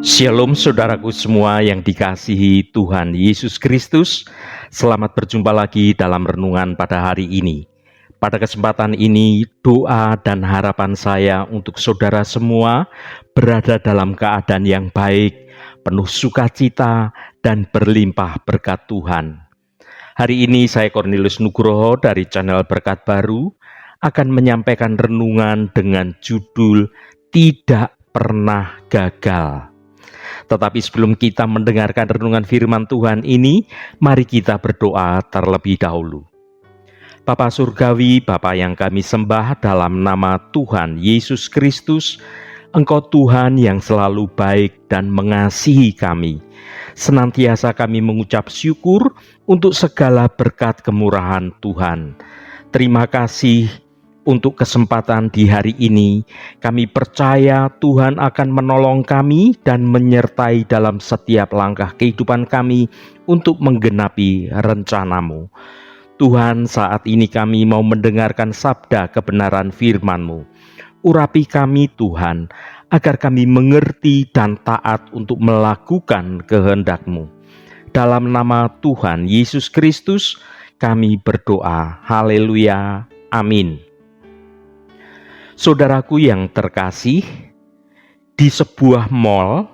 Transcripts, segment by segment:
Shalom saudaraku semua yang dikasihi Tuhan Yesus Kristus. Selamat berjumpa lagi dalam renungan pada hari ini. Pada kesempatan ini, doa dan harapan saya untuk saudara semua berada dalam keadaan yang baik, penuh sukacita dan berlimpah berkat Tuhan. Hari ini saya Cornelius Nugroho dari channel Berkat Baru akan menyampaikan renungan dengan judul Tidak Pernah Gagal. Tetapi sebelum kita mendengarkan renungan firman Tuhan ini, mari kita berdoa terlebih dahulu. Bapa Surgawi, Bapa yang kami sembah dalam nama Tuhan Yesus Kristus, Engkau Tuhan yang selalu baik dan mengasihi kami. Senantiasa kami mengucap syukur untuk segala berkat kemurahan Tuhan. Terima kasih untuk kesempatan di hari ini. Kami percaya Tuhan akan menolong kami dan menyertai dalam setiap langkah kehidupan kami untuk menggenapi rencana-Mu. Tuhan, saat ini kami mau mendengarkan sabda kebenaran firman-Mu. Urapi kami Tuhan, agar kami mengerti dan taat untuk melakukan kehendak-Mu. Dalam nama Tuhan Yesus Kristus, kami berdoa. Haleluya. Amin. Saudaraku yang terkasih, di sebuah mal,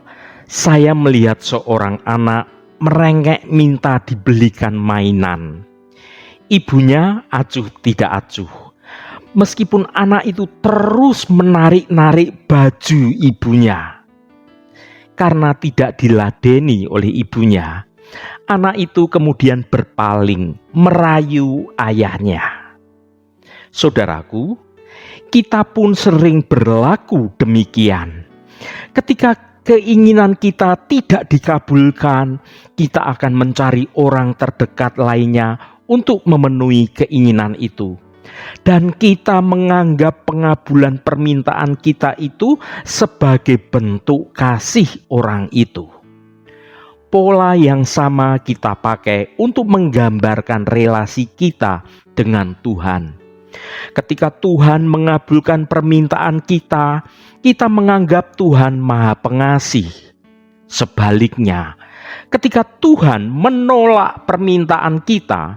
saya melihat seorang anak merengek minta dibelikan mainan. Ibunya acuh tidak acuh. Meskipun anak itu terus menarik-narik baju ibunya. Karena tidak diladeni oleh ibunya, anak itu kemudian berpaling, merayu ayahnya. Saudaraku, kita pun sering berlaku demikian. Ketika keinginan kita tidak dikabulkan, kita akan mencari orang terdekat lainnya untuk memenuhi keinginan itu. Dan kita menganggap pengabulan permintaan kita itu sebagai bentuk kasih orang itu. Pola yang sama kita pakai untuk menggambarkan relasi kita dengan Tuhan. Ketika Tuhan mengabulkan permintaan kita, kita menganggap Tuhan Maha Pengasih. Sebaliknya, ketika Tuhan menolak permintaan kita,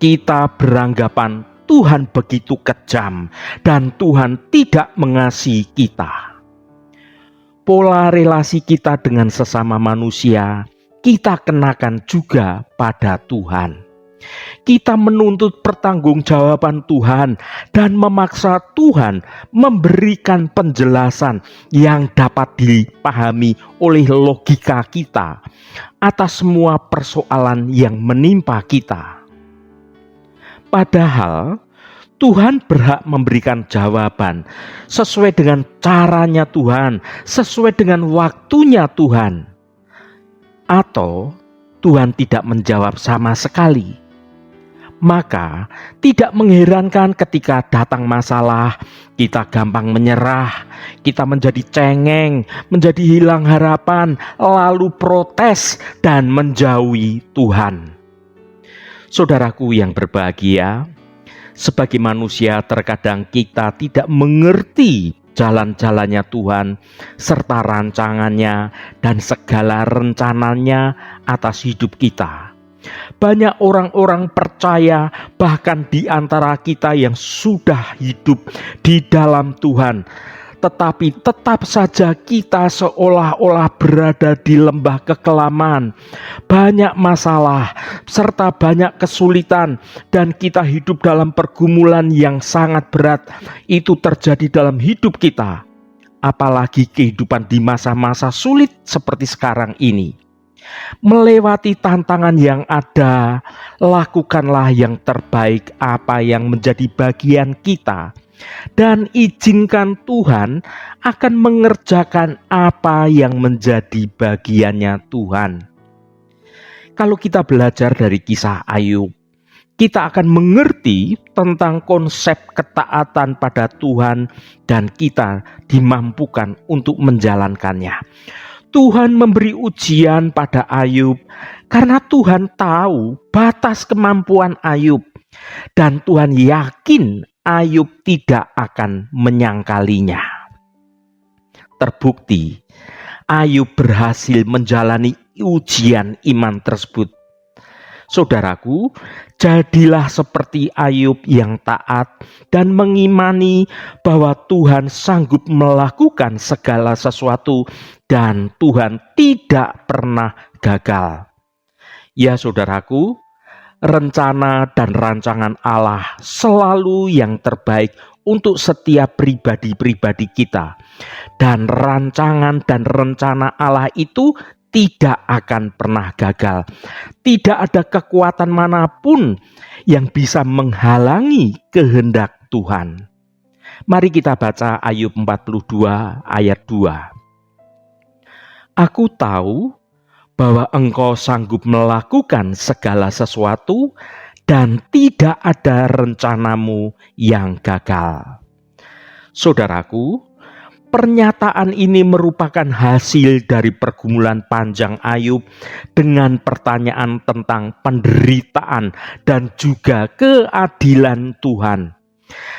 kita beranggapan Tuhan begitu kejam dan Tuhan tidak mengasihi kita. Pola relasi kita dengan sesama manusia, kita kenakan juga pada Tuhan. Kita menuntut pertanggungjawaban Tuhan dan memaksa Tuhan memberikan penjelasan yang dapat dipahami oleh logika kita atas semua persoalan yang menimpa kita. Padahal Tuhan berhak memberikan jawaban sesuai dengan caranya Tuhan, sesuai dengan waktunya Tuhan. Atau Tuhan tidak menjawab sama sekali. Maka tidak mengherankan ketika datang masalah, kita gampang menyerah, kita menjadi cengeng, menjadi hilang harapan, lalu protes dan menjauhi Tuhan. Saudaraku yang berbahagia, sebagai manusia terkadang kita tidak mengerti jalan-jalannya Tuhan serta rancangannya dan segala rencananya atas hidup kita. Banyak orang-orang percaya, bahkan di antara kita yang sudah hidup di dalam Tuhan, tetapi tetap saja kita seolah-olah berada di lembah kekelaman. Banyak masalah serta banyak kesulitan, dan kita hidup dalam pergumulan yang sangat berat. Itu terjadi dalam hidup kita, apalagi kehidupan di masa-masa sulit seperti sekarang ini. Melewati tantangan yang ada, lakukanlah yang terbaik apa yang menjadi bagian kita, dan izinkan Tuhan akan mengerjakan apa yang menjadi bagiannya Tuhan. Kalau kita belajar dari kisah Ayub, kita akan mengerti tentang konsep ketaatan pada Tuhan dan kita dimampukan untuk menjalankannya. Tuhan memberi ujian pada Ayub karena Tuhan tahu batas kemampuan Ayub, dan Tuhan yakin Ayub tidak akan menyangkalinya. Terbukti Ayub berhasil menjalani ujian iman tersebut. Saudaraku, jadilah seperti Ayub yang taat dan mengimani bahwa Tuhan sanggup melakukan segala sesuatu dan Tuhan tidak pernah gagal. Ya saudaraku, rencana dan rancangan Allah selalu yang terbaik untuk setiap pribadi-pribadi kita. Dan rancangan dan rencana Allah itu tidak akan pernah gagal. Tidak ada kekuatan manapun yang bisa menghalangi kehendak Tuhan. Mari kita baca Ayub 42 ayat 2. Aku tahu bahwa Engkau sanggup melakukan segala sesuatu dan tidak ada rencanamu yang gagal. Saudaraku, pernyataan ini merupakan hasil dari pergumulan panjang Ayub dengan pertanyaan tentang penderitaan dan juga keadilan Tuhan.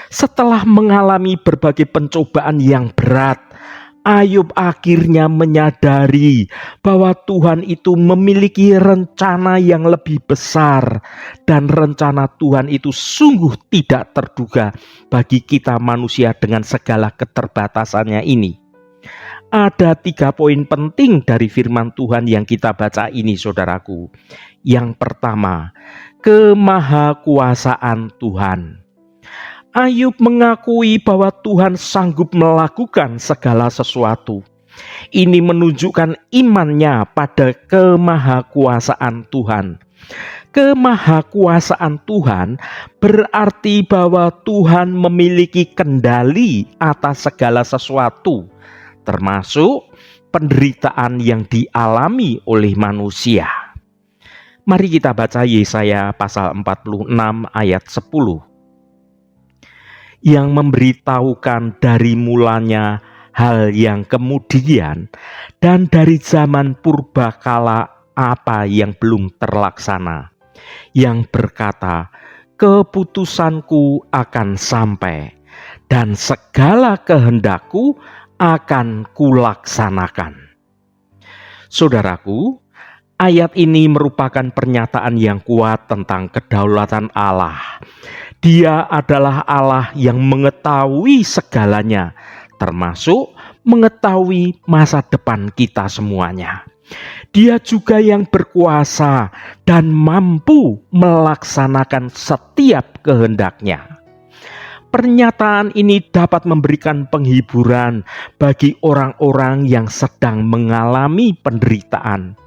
Setelah mengalami berbagai pencobaan yang berat, Ayub akhirnya menyadari bahwa Tuhan itu memiliki rencana yang lebih besar, dan rencana Tuhan itu sungguh tidak terduga bagi kita manusia dengan segala keterbatasannya ini. Ada 3 poin penting dari firman Tuhan yang kita baca ini, saudaraku. Yang pertama, kemahakuasaan Tuhan. Ayub mengakui bahwa Tuhan sanggup melakukan segala sesuatu. Ini menunjukkan imannya pada kemahakuasaan Tuhan. Kemahakuasaan Tuhan berarti bahwa Tuhan memiliki kendali atas segala sesuatu, termasuk penderitaan yang dialami oleh manusia. Mari kita baca Yesaya pasal 46 ayat 10. Yang memberitahukan dari mulanya hal yang kemudian dan dari zaman purbakala apa yang belum terlaksana, yang berkata, keputusanku akan sampai dan segala kehendakku akan kulaksanakan. Saudaraku, ayat ini merupakan pernyataan yang kuat tentang kedaulatan Allah. Dia adalah Allah yang mengetahui segalanya, termasuk mengetahui masa depan kita semuanya. Dia juga yang berkuasa dan mampu melaksanakan setiap kehendaknya. Pernyataan ini dapat memberikan penghiburan bagi orang-orang yang sedang mengalami penderitaan.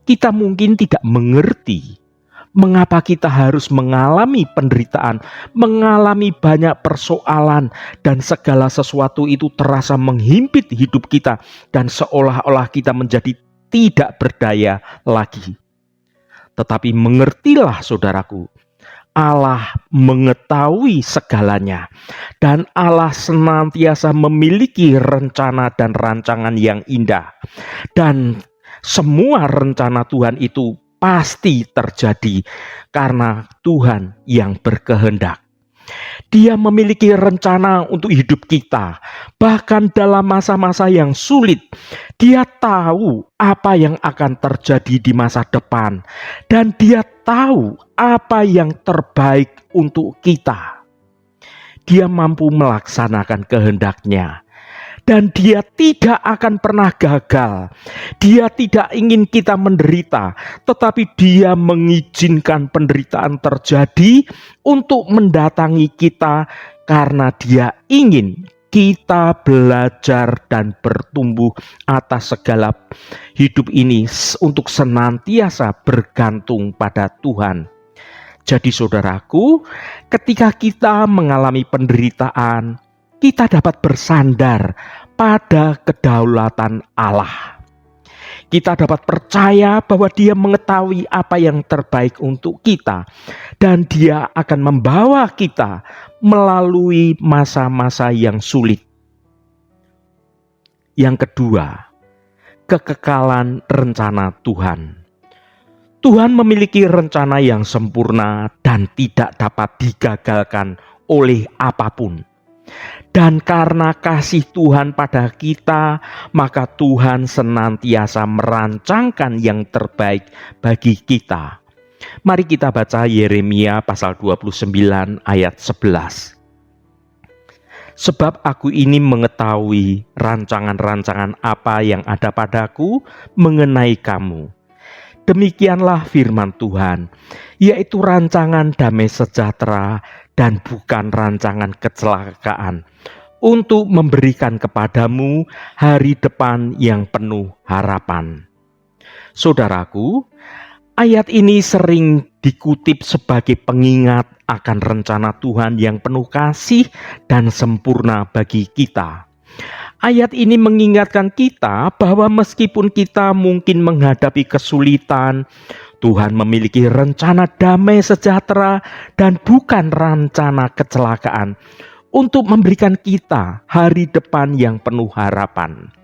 Kita mungkin tidak mengerti mengapa kita harus mengalami penderitaan, mengalami banyak persoalan, dan segala sesuatu itu terasa menghimpit hidup kita, dan seolah-olah kita menjadi tidak berdaya lagi. Tetapi mengertilah saudaraku, Allah mengetahui segalanya, dan Allah senantiasa memiliki rencana dan rancangan yang indah, dan semua rencana Tuhan itu pasti terjadi karena Tuhan yang berkehendak. Dia memiliki rencana untuk hidup kita, bahkan dalam masa-masa yang sulit. Dia tahu apa yang akan terjadi di masa depan, dan Dia tahu apa yang terbaik untuk kita. Dia mampu melaksanakan kehendak-Nya. Dan Dia tidak akan pernah gagal. Dia tidak ingin kita menderita, tetapi Dia mengizinkan penderitaan terjadi untuk mendatangi kita, karena Dia ingin kita belajar dan bertumbuh atas segala hidup ini untuk senantiasa bergantung pada Tuhan. Jadi saudaraku, ketika kita mengalami penderitaan, kita dapat bersandar pada kedaulatan Allah. Kita dapat percaya bahwa Dia mengetahui apa yang terbaik untuk kita, dan Dia akan membawa kita melalui masa-masa yang sulit. Yang kedua, kekekalan rencana Tuhan. Tuhan memiliki rencana yang sempurna dan tidak dapat digagalkan oleh apapun. Dan karena kasih Tuhan pada kita, maka Tuhan senantiasa merancangkan yang terbaik bagi kita. Mari kita baca Yeremia pasal 29 ayat 11. Sebab aku ini mengetahui rancangan-rancangan apa yang ada padaku mengenai kamu. Demikianlah firman Tuhan, yaitu rancangan damai sejahtera dan bukan rancangan kecelakaan, untuk memberikan kepadamu hari depan yang penuh harapan. Saudaraku, ayat ini sering dikutip sebagai pengingat akan rencana Tuhan yang penuh kasih dan sempurna bagi kita. Ayat ini mengingatkan kita bahwa meskipun kita mungkin menghadapi kesulitan, Tuhan memiliki rencana damai sejahtera dan bukan rencana kecelakaan untuk memberikan kita hari depan yang penuh harapan.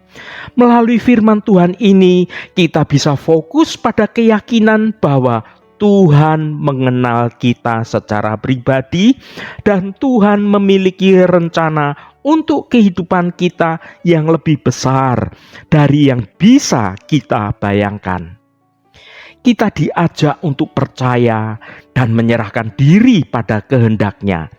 Melalui firman Tuhan ini, kita bisa fokus pada keyakinan bahwa Tuhan mengenal kita secara pribadi dan Tuhan memiliki rencana untuk kehidupan kita yang lebih besar dari yang bisa kita bayangkan. Kita diajak untuk percaya dan menyerahkan diri pada kehendak-Nya.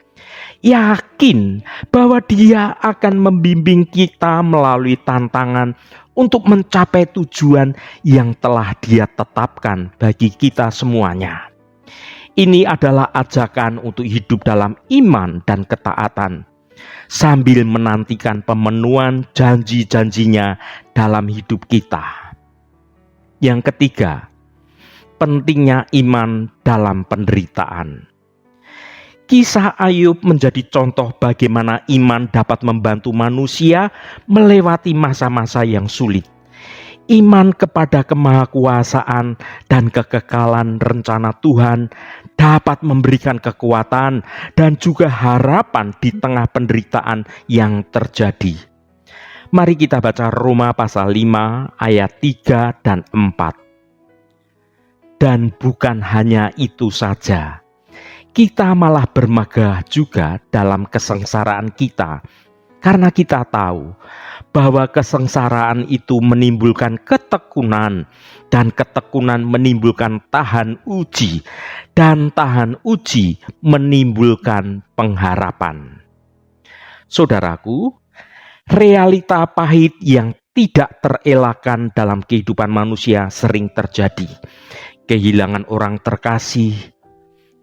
Yakin bahwa Dia akan membimbing kita melalui tantangan untuk mencapai tujuan yang telah Dia tetapkan bagi kita semuanya. Ini adalah ajakan untuk hidup dalam iman dan ketaatan, sambil menantikan pemenuhan janji-janjinya dalam hidup kita. Yang ketiga, pentingnya iman dalam penderitaan. Kisah Ayub menjadi contoh bagaimana iman dapat membantu manusia melewati masa-masa yang sulit. Iman kepada kemahakuasaan dan kekekalan rencana Tuhan dapat memberikan kekuatan dan juga harapan di tengah penderitaan yang terjadi. Mari kita baca Roma pasal 5 ayat 3 dan 4. Dan bukan hanya itu saja, kita malah bermegah juga dalam kesengsaraan kita, karena kita tahu bahwa kesengsaraan itu menimbulkan ketekunan, dan ketekunan menimbulkan tahan uji, dan tahan uji menimbulkan pengharapan. Saudaraku, realita pahit yang tidak terelakkan dalam kehidupan manusia sering terjadi. Kehilangan orang terkasih,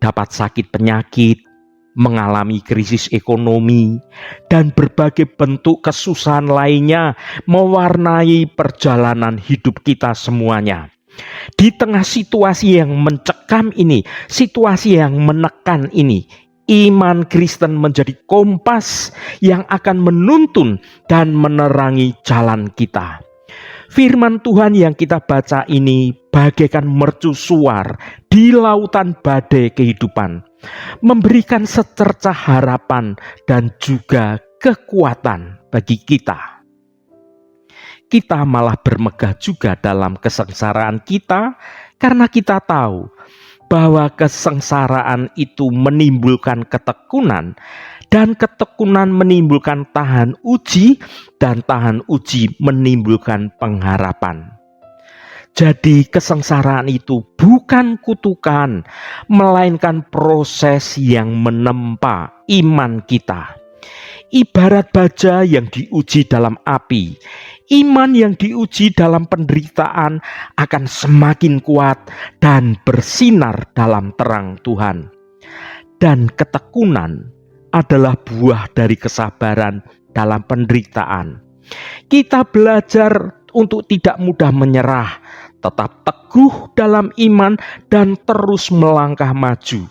dapat sakit penyakit, mengalami krisis ekonomi, dan berbagai bentuk kesusahan lainnya mewarnai perjalanan hidup kita semuanya. Di tengah situasi yang mencekam ini, situasi yang menekan ini, iman Kristen menjadi kompas yang akan menuntun dan menerangi jalan kita. Firman Tuhan yang kita baca ini bagaikan mercusuar di lautan badai kehidupan, memberikan secercah harapan dan juga kekuatan bagi kita. Kita malah bermegah juga dalam kesengsaraan kita karena kita tahu bahwa kesengsaraan itu menimbulkan ketekunan, dan ketekunan menimbulkan tahan uji, dan tahan uji menimbulkan pengharapan. Jadi kesengsaraan itu bukan kutukan, melainkan proses yang menempa iman kita. Ibarat baja yang diuji dalam api, iman yang diuji dalam penderitaan akan semakin kuat dan bersinar dalam terang Tuhan. Dan ketekunan adalah buah dari kesabaran dalam penderitaan. Kita belajar untuk tidak mudah menyerah, tetap teguh dalam iman dan terus melangkah maju.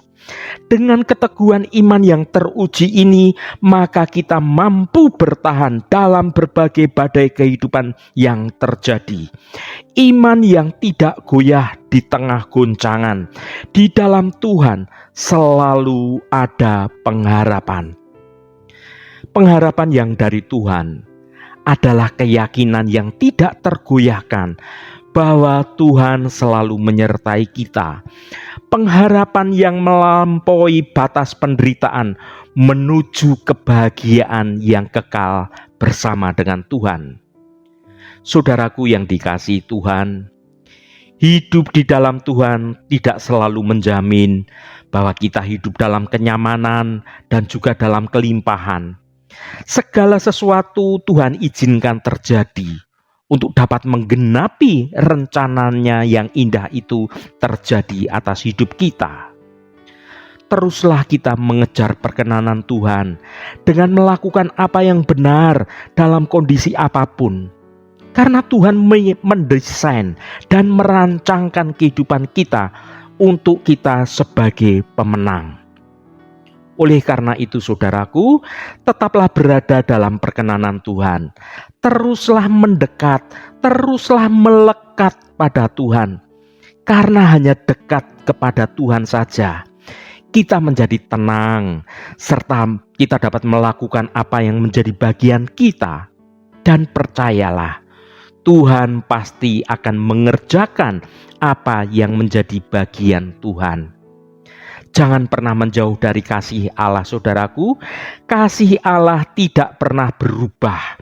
Dengan keteguhan iman yang teruji ini, maka kita mampu bertahan dalam berbagai badai kehidupan yang terjadi. Iman yang tidak goyah di tengah goncangan. Di dalam Tuhan selalu ada pengharapan. Pengharapan yang dari Tuhan adalah keyakinan yang tidak tergoyahkan bahwa Tuhan selalu menyertai kita. pengharapan yang melampaui batas penderitaan menuju kebahagiaan yang kekal bersama dengan Tuhan. Saudaraku yang dikasihi Tuhan, hidup di dalam Tuhan tidak selalu menjamin bahwa kita hidup dalam kenyamanan dan juga dalam kelimpahan. Segala sesuatu Tuhan izinkan terjadi untuk dapat menggenapi rencananya yang indah itu terjadi atas hidup kita. Teruslah kita mengejar perkenanan Tuhan dengan melakukan apa yang benar dalam kondisi apapun. Karena Tuhan mendesain dan merancangkan kehidupan kita untuk kita sebagai pemenang. Oleh karena itu saudaraku, tetaplah berada dalam perkenanan Tuhan. Teruslah mendekat, teruslah melekat pada Tuhan. Karena hanya dekat kepada Tuhan saja, kita menjadi tenang, serta kita dapat melakukan apa yang menjadi bagian kita. Dan percayalah, Tuhan pasti akan mengerjakan apa yang menjadi bagian Tuhan. Jangan pernah menjauh dari kasih Allah, saudaraku. Kasih Allah tidak pernah berubah.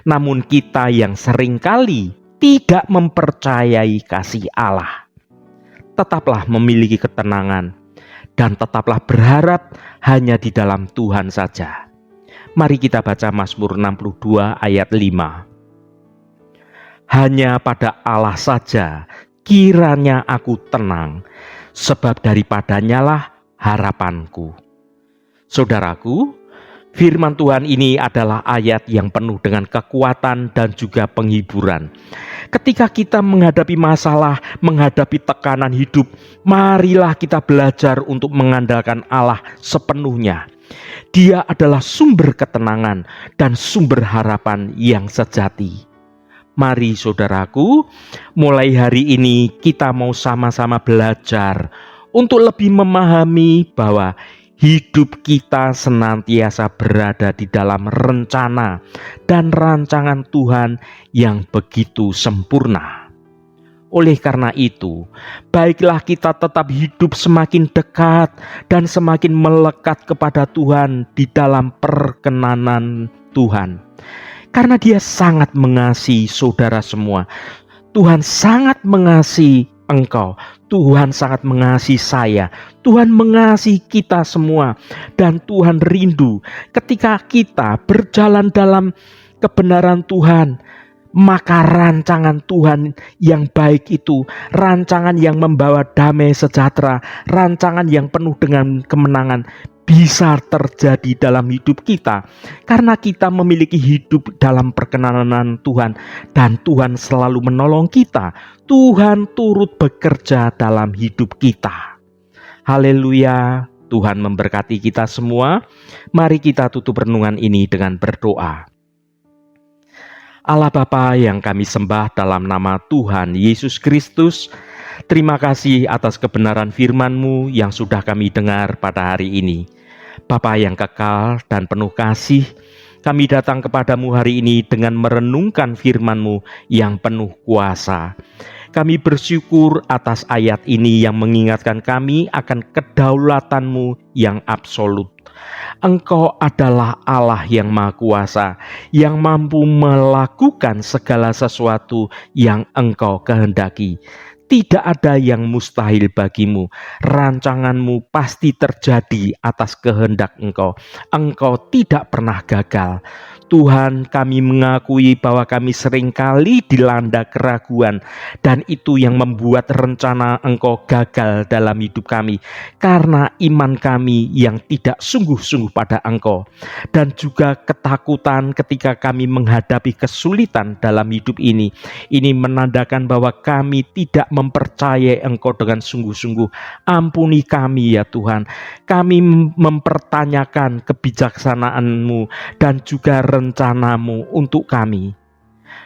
Namun kita yang seringkali tidak mempercayai kasih Allah. Tetaplah memiliki ketenangan dan tetaplah berharap hanya di dalam Tuhan saja. Mari kita baca Mazmur 62 ayat 5. Hanya pada Allah saja kiranya aku tenang, sebab daripadanya lah harapanku. Saudaraku, firman Tuhan ini adalah ayat yang penuh dengan kekuatan dan juga penghiburan. Ketika kita menghadapi masalah, menghadapi tekanan hidup, marilah kita belajar untuk mengandalkan Allah sepenuhnya. Dia adalah sumber ketenangan dan sumber harapan yang sejati. Mari saudaraku, mulai hari ini kita mau sama-sama belajar untuk lebih memahami bahwa hidup kita senantiasa berada di dalam rencana dan rancangan Tuhan yang begitu sempurna. Oleh karena itu, baiklah kita tetap hidup semakin dekat dan semakin melekat kepada Tuhan di dalam perkenanan Tuhan. Karena Dia sangat mengasihi saudara semua. Tuhan sangat mengasihi engkau. Tuhan sangat mengasihi saya. Tuhan mengasihi kita semua. Dan Tuhan rindu ketika kita berjalan dalam kebenaran Tuhan. Maka rancangan Tuhan yang baik itu, rancangan yang membawa damai sejahtera, rancangan yang penuh dengan kemenangan, bisa terjadi dalam hidup kita karena kita memiliki hidup dalam perkenanan Tuhan dan Tuhan selalu menolong kita. Tuhan turut bekerja dalam hidup kita. Haleluya. Tuhan memberkati kita semua. Mari kita tutup renungan ini dengan berdoa. Allah Bapa yang kami sembah dalam nama Tuhan Yesus Kristus, terima kasih atas kebenaran firman-Mu yang sudah kami dengar pada hari ini. Bapa yang kekal dan penuh kasih, kami datang kepadamu hari ini dengan merenungkan firman-Mu yang penuh kuasa. Kami bersyukur atas ayat ini yang mengingatkan kami akan kedaulatan-Mu yang absolut. Engkau adalah Allah yang Maha Kuasa, yang mampu melakukan segala sesuatu yang Engkau kehendaki. Tidak ada yang mustahil bagimu. Rancanganmu pasti terjadi atas kehendak Engkau. Engkau tidak pernah gagal. Tuhan, kami mengakui bahwa kami seringkali dilanda keraguan, dan itu yang membuat rencana Engkau gagal dalam hidup kami, karena iman kami yang tidak sungguh-sungguh pada Engkau, dan juga ketakutan ketika kami menghadapi kesulitan dalam hidup ini. Ini menandakan bahwa kami tidak mempercayai Engkau dengan sungguh-sungguh. Ampuni kami ya Tuhan. Kami mempertanyakan kebijaksanaan-Mu dan juga rencana-Mu untuk kami.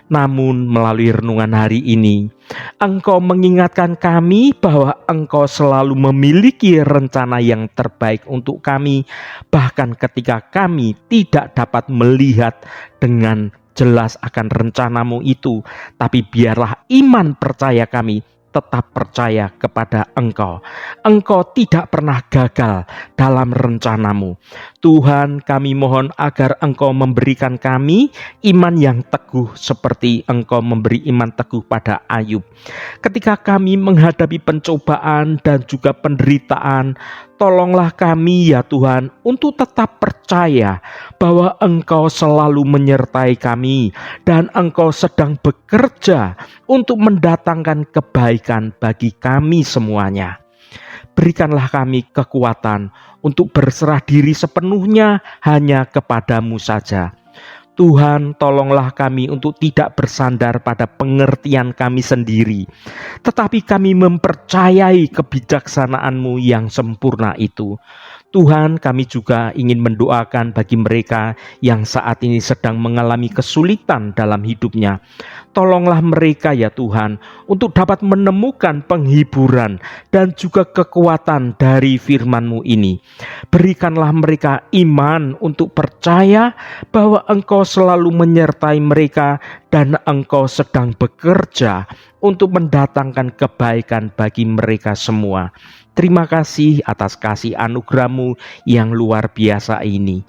Namun melalui renungan hari ini, Engkau mengingatkan kami bahwa Engkau selalu memiliki rencana yang terbaik untuk kami, bahkan ketika kami tidak dapat melihat dengan jelas akan rencana-Mu itu. Tapi biarlah iman percaya kami tetap percaya kepada Engkau. Engkau tidak pernah gagal dalam rencanamu. Tuhan, kami mohon agar Engkau memberikan kami iman yang teguh seperti Engkau memberi iman teguh pada Ayub. Ketika kami menghadapi pencobaan dan juga penderitaan, tolonglah kami ya Tuhan untuk tetap percaya bahwa Engkau selalu menyertai kami dan Engkau sedang bekerja untuk mendatangkan kebaikan bagi kami semuanya. Berikanlah kami kekuatan untuk berserah diri sepenuhnya hanya kepadamu saja. Tuhan, tolonglah kami untuk tidak bersandar pada pengertian kami sendiri, tetapi kami mempercayai kebijaksanaan-Mu yang sempurna itu. Tuhan, kami juga ingin mendoakan bagi mereka yang saat ini sedang mengalami kesulitan dalam hidupnya. Tolonglah mereka ya Tuhan untuk dapat menemukan penghiburan dan juga kekuatan dari firman-Mu ini. Berikanlah mereka iman untuk percaya bahwa Engkau selalu menyertai mereka dan Engkau sedang bekerja untuk mendatangkan kebaikan bagi mereka semua. Terima kasih atas kasih anugerah-Mu yang luar biasa ini.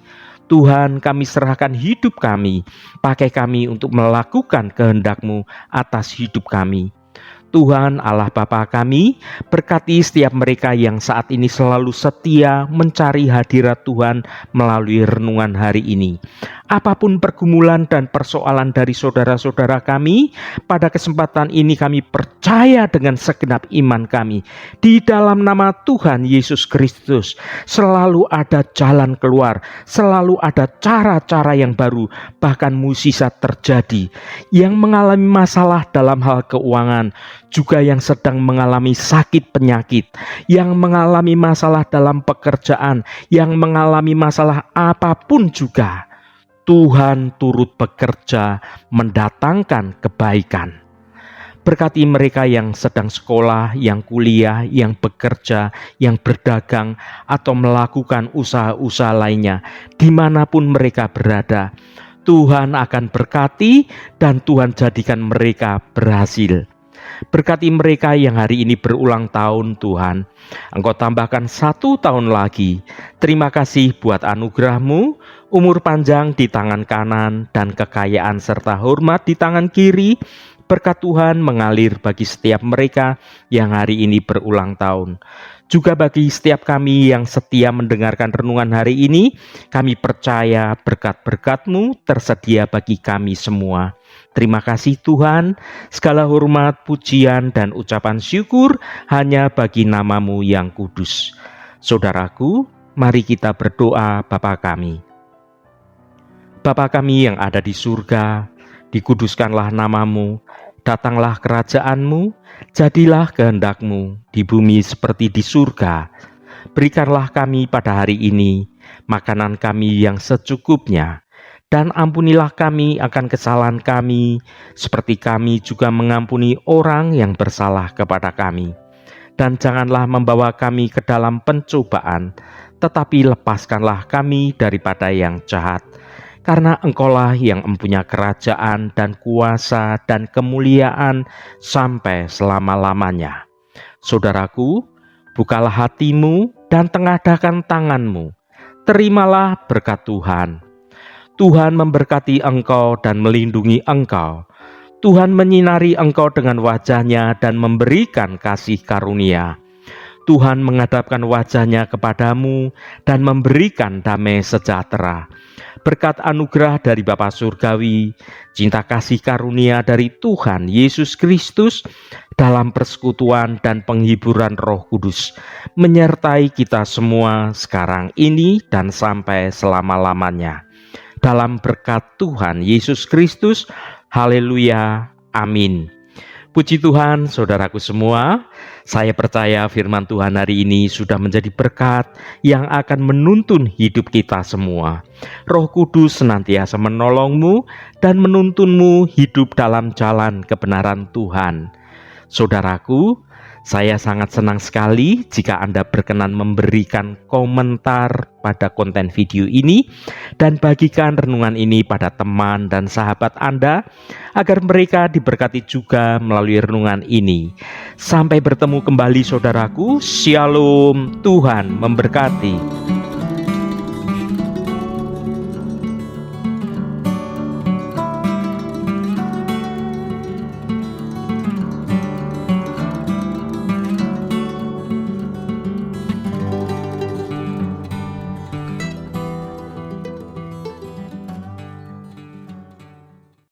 Tuhan, kami serahkan hidup kami, pakai kami untuk melakukan kehendak-Mu atas hidup kami. Tuhan Allah Bapa kami, berkati setiap mereka yang saat ini selalu setia mencari hadirat Tuhan melalui renungan hari ini. Apapun pergumulan dan persoalan dari saudara-saudara kami, pada kesempatan ini kami percaya dengan segenap iman kami. Di dalam nama Tuhan Yesus Kristus, selalu ada jalan keluar, selalu ada cara-cara yang baru, bahkan mukjizat terjadi. Yang mengalami masalah dalam hal keuangan, juga yang sedang mengalami sakit penyakit, yang mengalami masalah dalam pekerjaan, yang mengalami masalah apapun juga, Tuhan turut bekerja mendatangkan kebaikan. Berkati mereka yang sedang sekolah, yang kuliah, yang bekerja, yang berdagang, atau melakukan usaha-usaha lainnya, dimanapun mereka berada. Tuhan akan berkati dan Tuhan jadikan mereka berhasil. Berkati mereka yang hari ini berulang tahun Tuhan. Engkau tambahkan 1 tahun lagi. Terima kasih buat anugerah-Mu, umur panjang di tangan kanan dan kekayaan serta hormat di tangan kiri. Berkat Tuhan mengalir bagi setiap mereka yang hari ini berulang tahun. Juga bagi setiap kami yang setia mendengarkan renungan hari ini, kami percaya berkat-berkat-Mu tersedia bagi kami semua. Terima kasih Tuhan, segala hormat, pujian, dan ucapan syukur hanya bagi nama-Mu yang kudus. Saudaraku, mari kita berdoa Bapa kami. Bapa kami yang ada di surga, dikuduskanlah nama-Mu, datanglah kerajaan-Mu, jadilah kehendak-Mu di bumi seperti di surga. Berikanlah kami pada hari ini makanan kami yang secukupnya, dan ampunilah kami akan kesalahan kami, seperti kami juga mengampuni orang yang bersalah kepada kami. Dan janganlah membawa kami ke dalam pencobaan, tetapi lepaskanlah kami daripada yang jahat. Karena Engkaulah yang mempunyai kerajaan dan kuasa dan kemuliaan sampai selama-lamanya. Saudaraku, bukalah hatimu dan tengadahkan tanganmu. Terimalah berkat Tuhan. Tuhan memberkati engkau dan melindungi engkau. Tuhan menyinari engkau dengan wajah-Nya dan memberikan kasih karunia. Tuhan menghadapkan wajah-Nya kepadamu dan memberikan damai sejahtera. Berkat anugerah dari Bapa Surgawi, cinta kasih karunia dari Tuhan Yesus Kristus, dalam persekutuan dan penghiburan Roh Kudus, menyertai kita semua sekarang ini dan sampai selama-lamanya. Dalam berkat Tuhan Yesus Kristus, haleluya, amin. Puji Tuhan, saudaraku semua, saya percaya firman Tuhan hari ini sudah menjadi berkat yang akan menuntun hidup kita semua. Roh Kudus senantiasa menolongmu dan menuntunmu hidup dalam jalan kebenaran Tuhan. Saudaraku, Saya sangat senang sekali jika Anda berkenan memberikan komentar pada konten video ini dan bagikan renungan ini pada teman dan sahabat Anda agar mereka diberkati juga melalui renungan ini. Sampai bertemu kembali saudaraku, Shalom, Tuhan memberkati.